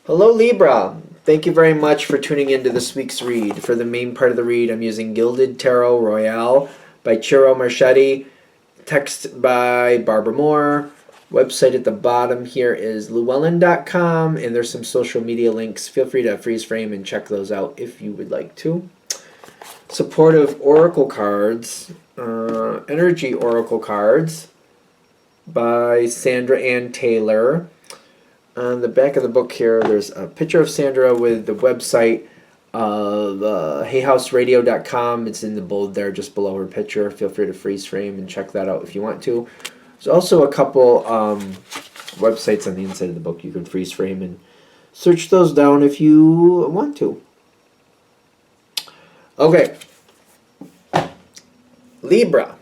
Hello, Libra. Thank you very much for tuning into this week's read. For the main part of the read, I'm using Gilded Tarot Royale by Ciro Marchetti, text by Barbara Moore. Website at the bottom here is llewellyn.com, and there's some social media links. Feel free to freeze frame and check those out if you would like to. Supportive Oracle cards, Energy Oracle cards by Sandra Ann Taylor. On the back of the book here, there's a picture of Sandra with the website of hayhouseradio.com. It's in the bold there just below her picture. Feel free to freeze frame and check that out if you want to. There's also a couple websites on the inside of the book you can freeze frame and search those down if you want to. Okay. Libra.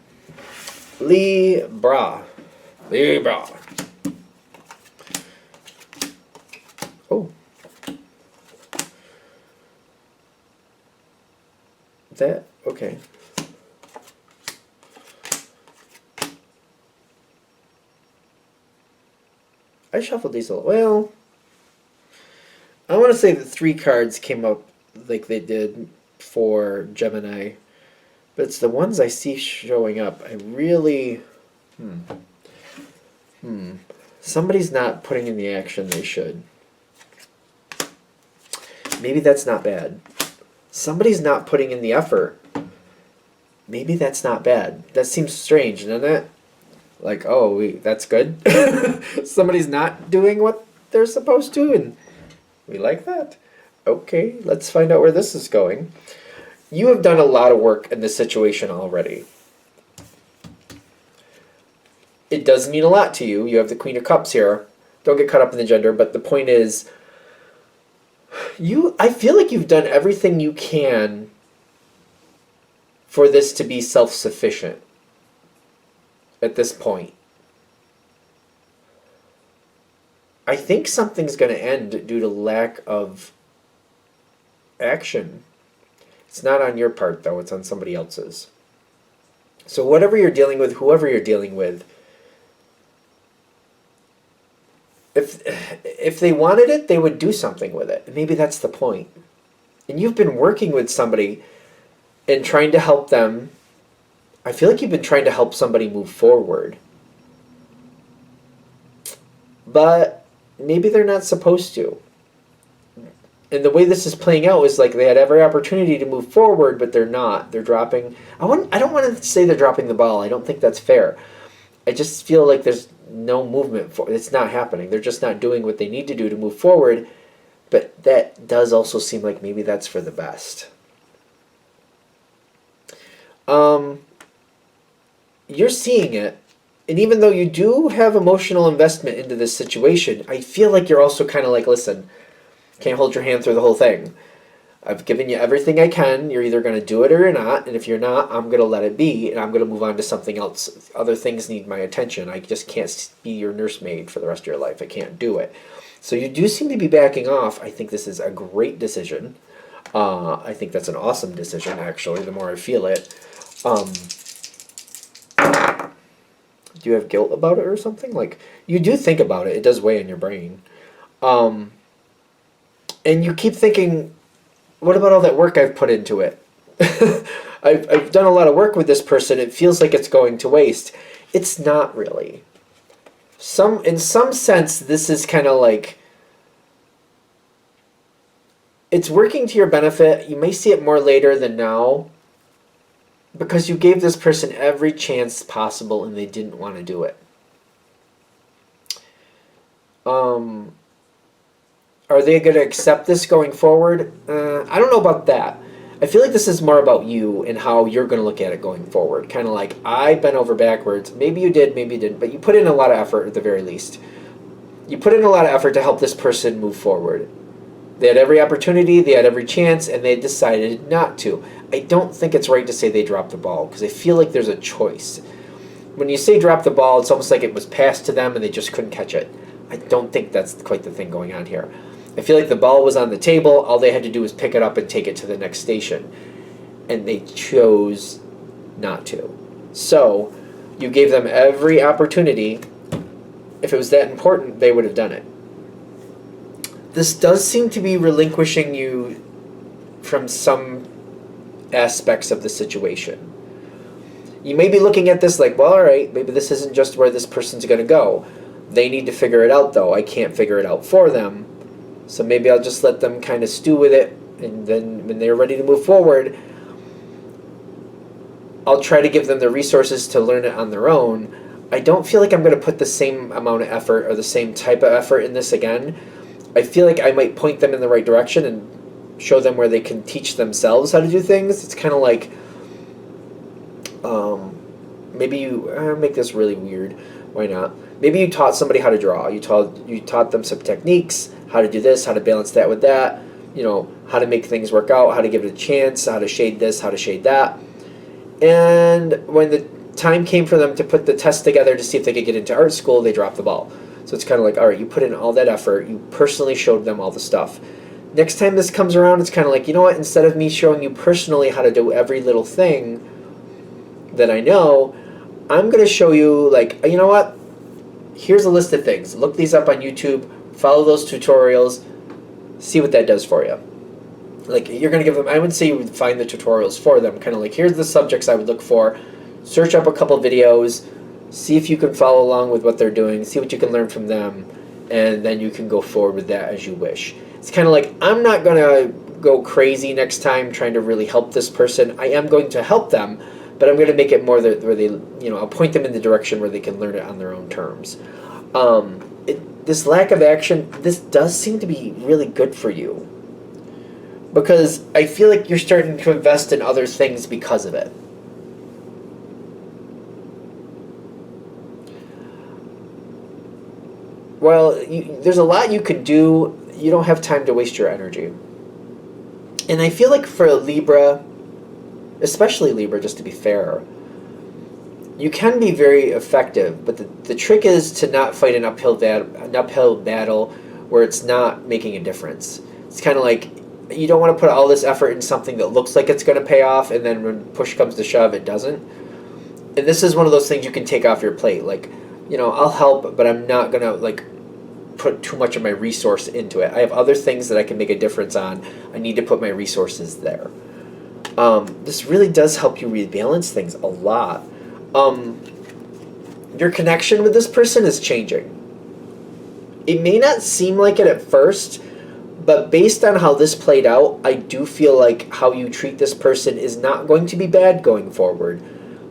Oh. That, okay. I shuffled these a little. Well, I want to say that 3 cards came up like they did for Gemini. But it's the ones I see showing up. I really... Somebody's not putting in the action they should. Maybe that's not bad. Somebody's not putting in the effort. Maybe that's not bad. That seems strange, doesn't it? Like, oh, that's good. Somebody's not doing what they're supposed to, and we like that. Okay, let's find out where this is going. You have done a lot of work in this situation already. It does mean a lot to you. You have the Queen of Cups here. Don't get caught up in the gender, but the point is, I feel like you've done everything you can for this to be self-sufficient at this point. I think something's going to end due to lack of action. It's not on your part, though. It's on somebody else's. So whatever you're dealing with, whoever you're dealing with, if they wanted it, they would do something with it. Maybe that's the point. And you've been working with somebody and trying to help them. I feel like you've been trying to help somebody move forward. But maybe they're not supposed to. And the way this is playing out is like they had every opportunity to move forward, but they're not. They're dropping. I don't want to say they're dropping the ball. I don't think that's fair. I just feel like there's no movement for it's not happening. They're just not doing what they need to do to move forward. But that does also seem like maybe that's for the best. You're seeing it, and even though you do have emotional investment into this situation, I feel like you're also kind of like, listen, can't hold your hand through the whole thing. I've given you everything I can. You're either going to do it or you're not. And if you're not, I'm going to let it be. And I'm going to move on to something else. Other things need my attention. I just can't be your nursemaid for the rest of your life. I can't do it. So you do seem to be backing off. I think this is a great decision. I think that's an awesome decision, actually, the more I feel it. Do you have guilt about it or something? Like, you do think about it. It does weigh on your brain. And you keep thinking, what about all that work I've put into it? I've done a lot of work with this person. It feels like it's going to waste. It's not really. In some sense, this is kind of like, it's working to your benefit. You may see it more later than now because you gave this person every chance possible and they didn't want to do it. Are they going to accept this going forward? I don't know about that. I feel like this is more about you and how you're going to look at it going forward. Kind of like, I bent over backwards. Maybe you did, maybe you didn't. But you put in a lot of effort at the very least. You put in a lot of effort to help this person move forward. They had every opportunity, they had every chance, and they decided not to. I don't think it's right to say they dropped the ball, because I feel like there's a choice. When you say drop the ball, it's almost like it was passed to them and they just couldn't catch it. I don't think that's quite the thing going on here. I feel like the ball was on the table. All they had to do was pick it up and take it to the next station. And they chose not to. So you gave them every opportunity. If it was that important, they would have done it. this does seem to be relinquishing you from some aspects of the situation. You may be looking at this like, well, all right, maybe this isn't just where this person's going to go. They need to figure it out, though. I can't figure it out for them. So maybe I'll just let them kind of stew with it, and then when they're ready to move forward, I'll try to give them the resources to learn it on their own. I don't feel like I'm going to put the same amount of effort or the same type of effort in this again. I feel like I might point them in the right direction and show them where they can teach themselves how to do things. It's kind of like, maybe you make this really weird. Why not? Maybe you taught somebody how to draw. You taught them some techniques, how to do this, how to balance that with that, how to make things work out, how to give it a chance, how to shade this, how to shade that. And when the time came for them to put the test together to see if they could get into art school, they dropped the ball. So it's kind of like, all right, you put in all that effort, you personally showed them all the stuff. Next time this comes around, it's kind of like, you know what, instead of me showing you personally how to do every little thing that I know, I'm going to show you, like, you know what, here's a list of things. Look these up on YouTube, follow those tutorials, see what that does for you. Like, you're going to give them, I would say you would find the tutorials for them, kind of like, here's the subjects I would look for, search up a couple videos, see if you can follow along with what they're doing, see what you can learn from them, and then you can go forward with that as you wish. It's kind of like, I'm not going to go crazy next time trying to really help this person. I am going to help them, but I'm going to make it more that where they, I'll point them in the direction where they can learn it on their own terms. This lack of action, this does seem to be really good for you, because I feel like you're starting to invest in other things because of it. Well, there's a lot you could do. You don't have time to waste your energy. And I feel like for Libra, especially Libra, just to be fair, you can be very effective, but the trick is to not fight an uphill battle where it's not making a difference. It's kind of like, you don't want to put all this effort in something that looks like it's going to pay off, and then when push comes to shove, it doesn't. And this is one of those things you can take off your plate. Like, I'll help, but I'm not going to, like, put too much of my resource into it. I have other things that I can make a difference on. I need to put my resources there. This really does help you rebalance things a lot. Your connection with this person is changing. It may not seem like it at first, but based on how this played out, I do feel like how you treat this person is not going to be bad going forward,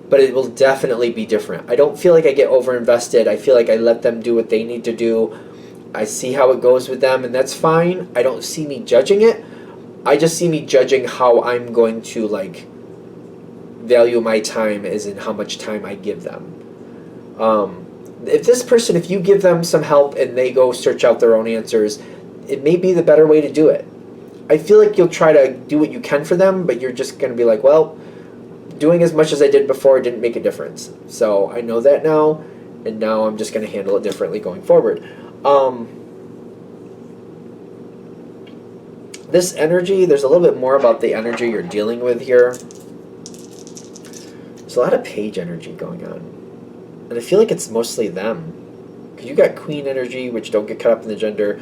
but it will definitely be different. I don't feel like I get overinvested. I feel like I let them do what they need to do. I see how it goes with them, and that's fine. I don't see me judging it. I just see me judging how I'm going to, like, value my time, as in how much time I give them. If you give them some help and they go search out their own answers, it may be the better way to do it. I feel like you'll try to do what you can for them, but you're just going to be like, well, doing as much as I did before didn't make a difference. So I know that now, and now I'm just going to handle it differently going forward. This energy, there's a little bit more about the energy you're dealing with here. There's a lot of page energy going on. And I feel like it's mostly them. Because you got queen energy, which don't get caught up in the gender.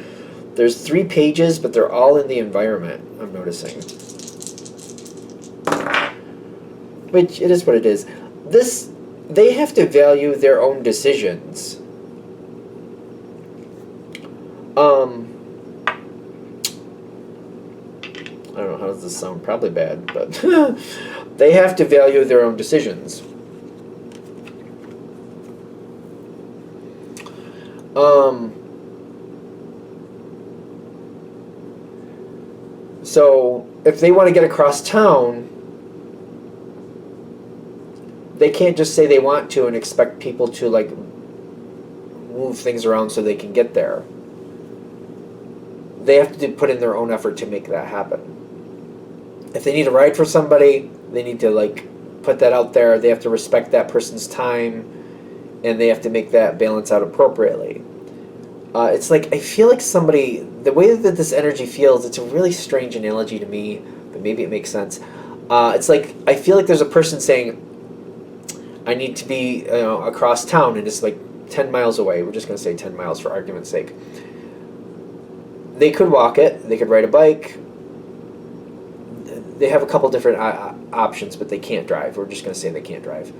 There's 3 pages, but they're all in the environment, I'm noticing. Which, it is what it is. They have to value their own decisions. I don't know, how does this sound? Probably bad, but they have to value their own decisions. So if they want to get across town, they can't just say they want to and expect people to, like, move things around so they can get there. They have to put in their own effort to make that happen. If they need a ride for somebody, they need to, like, put that out there. They have to respect that person's time, and they have to make that balance out appropriately. It's like, I feel like somebody, the way that this energy feels, it's a really strange analogy to me, but maybe it makes sense. It's like, I feel like there's a person saying, I need to be across town, and it's like 10 miles away. We're just going to say 10 miles for argument's sake. They could walk it. They could ride a bike. They have a couple different options, but they can't drive. We're just going to say they can't drive.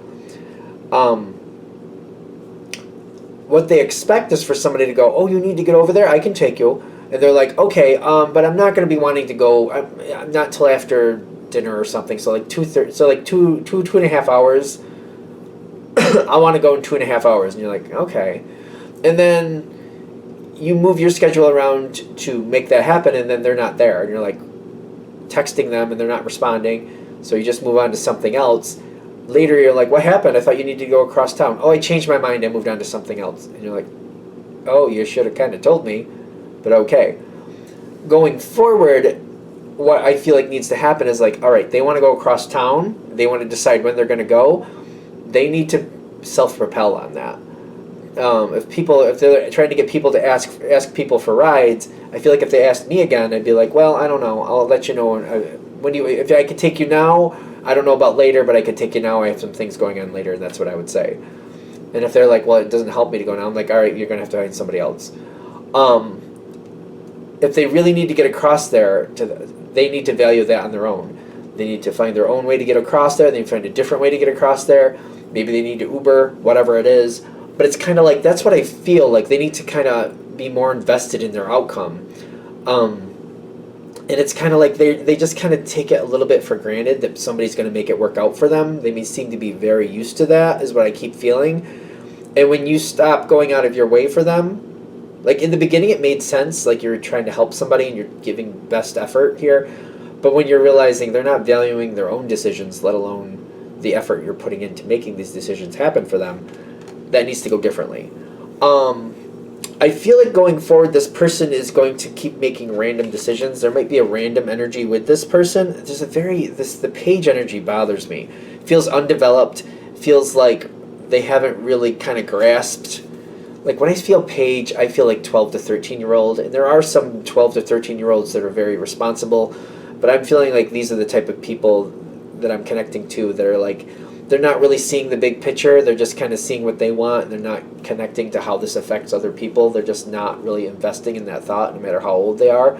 What they expect is for somebody to go, oh, you need to get over there? I can take you. And they're like, okay, but I'm not going to be wanting to go. I'm not till after dinner or something. So like 2:30. So like 2.5 hours. I want to go in 2.5 hours. And you're like, okay. And then you move your schedule around to make that happen, and then they're not there. And you're like texting them, and they're not responding. So you just move on to something else. Later, you're like, what happened? I thought you needed to go across town. Oh, I changed my mind. I moved on to something else. And you're like, oh, you should have kind of told me. But okay. Going forward, what I feel like needs to happen is like, all right, they want to go across town. They want to decide when they're going to go. They need to self-propel on that. If they're trying to get people to ask people for rides, I feel like if they asked me again, I'd be like, well, I don't know. I'll let you know if I could take you now. I don't know about later, but I could take you now. I have some things going on later, and that's what I would say. And if they're like, well, it doesn't help me to go now, I'm like, all right, you're going to have to find somebody else. If they really need to get across there, they need to value that on their own. They need to find their own way to get across there. They need to find a different way to get across there. Maybe they need to Uber, whatever it is. But it's kind of like, that's what I feel like. They need to kind of be more invested in their outcome. And it's kind of like they just kind of take it a little bit for granted that somebody's going to make it work out for them. They seem to be very used to that, is what I keep feeling. And when you stop going out of your way for them, like in the beginning it made sense, like you're trying to help somebody and you're giving best effort here. But when you're realizing they're not valuing their own decisions, let alone the effort you're putting into making these decisions happen for them, that needs to go differently. I feel like going forward, this person is going to keep making random decisions. There might be a random energy with this person. There's the page energy bothers me. Feels undeveloped. Feels like they haven't really kind of grasped. Like when I feel page, I feel like 12 to 13-year-old. And there are some 12 to 13-year-olds that are very responsible. But I'm feeling like these are the type of people that I'm connecting to that are like, they're not really seeing the big picture. They're just kind of seeing what they want. They're not connecting to how this affects other people. They're just not really investing in that thought, no matter how old they are.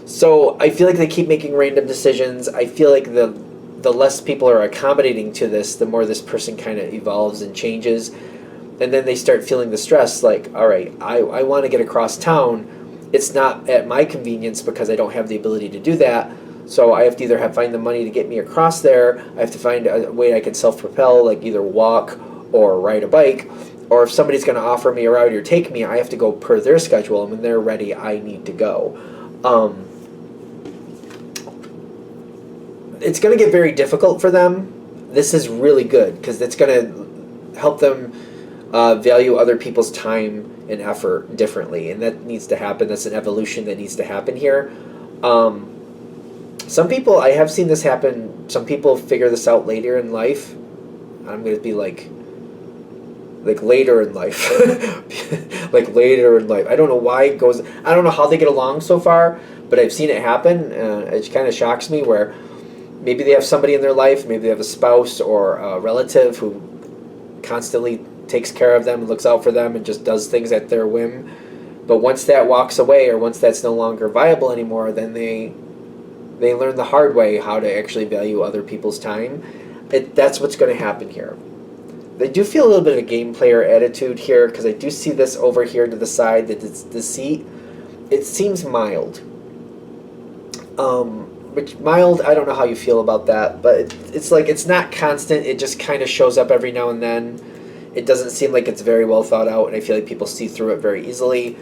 So I feel like they keep making random decisions. I feel like the less people are accommodating to this, the more this person kind of evolves and changes. And then they start feeling the stress, like, all right, I want to get across town. It's not at my convenience because I don't have the ability to do that. So I have to either find the money to get me across there. I have to find a way I can self-propel, like either walk or ride a bike. Or if somebody's going to offer me a ride or take me, I have to go per their schedule. And when they're ready, I need to go. It's going to get very difficult for them. This is really good because it's going to help them value other people's time and effort differently. And that needs to happen. That's an evolution that needs to happen here. Some people, I have seen this happen, some people figure this out later in life. I'm going to be like later in life. Like later in life. I don't know why it goes, I don't know how they get along so far, but I've seen it happen. It kind of shocks me where maybe they have somebody in their life, maybe they have a spouse or a relative who constantly takes care of them, looks out for them, and just does things at their whim. But once that walks away, or once that's no longer viable anymore, then they learn the hard way how to actually value other people's time. That's what's going to happen here. I do feel a little bit of a game player attitude here, because I do see this over here to the side, that it's deceit. It seems mild. Which mild, I don't know how you feel about that, but it's like it's not constant. It just kind of shows up every now and then. It doesn't seem like it's very well thought out, and I feel like people see through it very easily.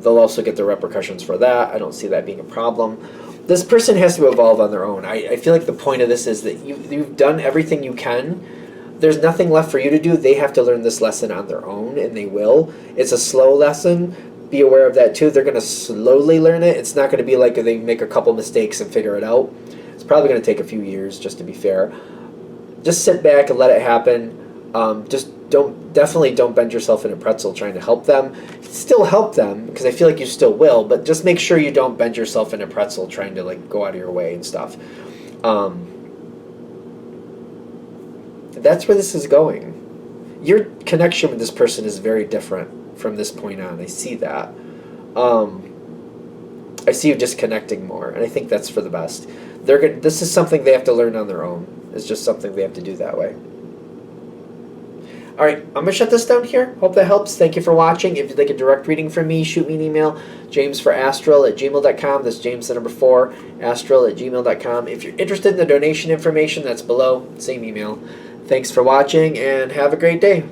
They'll also get the repercussions for that. I don't see that being a problem. This person has to evolve on their own. I feel like the point of this is that you've done everything you can. There's nothing left for you to do. They have to learn this lesson on their own, and they will. It's a slow lesson. Be aware of that too. They're going to slowly learn it. It's not going to be like they make a couple mistakes and figure it out. It's probably going to take a few years, just to be fair. Just sit back and let it happen. Just definitely don't bend yourself in a pretzel trying to help them. Still help them, because I feel like you still will, but just make sure you don't bend yourself in a pretzel trying to like go out of your way and stuff. That's where this is going. Your connection with this person is very different from this point on. I see that. I see you disconnecting more, and I think that's for the best. This is something they have to learn on their own. It's just something they have to do that way. All right, I'm going to shut this down here. Hope that helps. Thank you for watching. If you'd like a direct reading from me, shoot me an email, jamesforastral@gmail.com. That's James the number 4, astral@gmail.com. If you're interested in the donation information, that's below. Same email. Thanks for watching, and have a great day.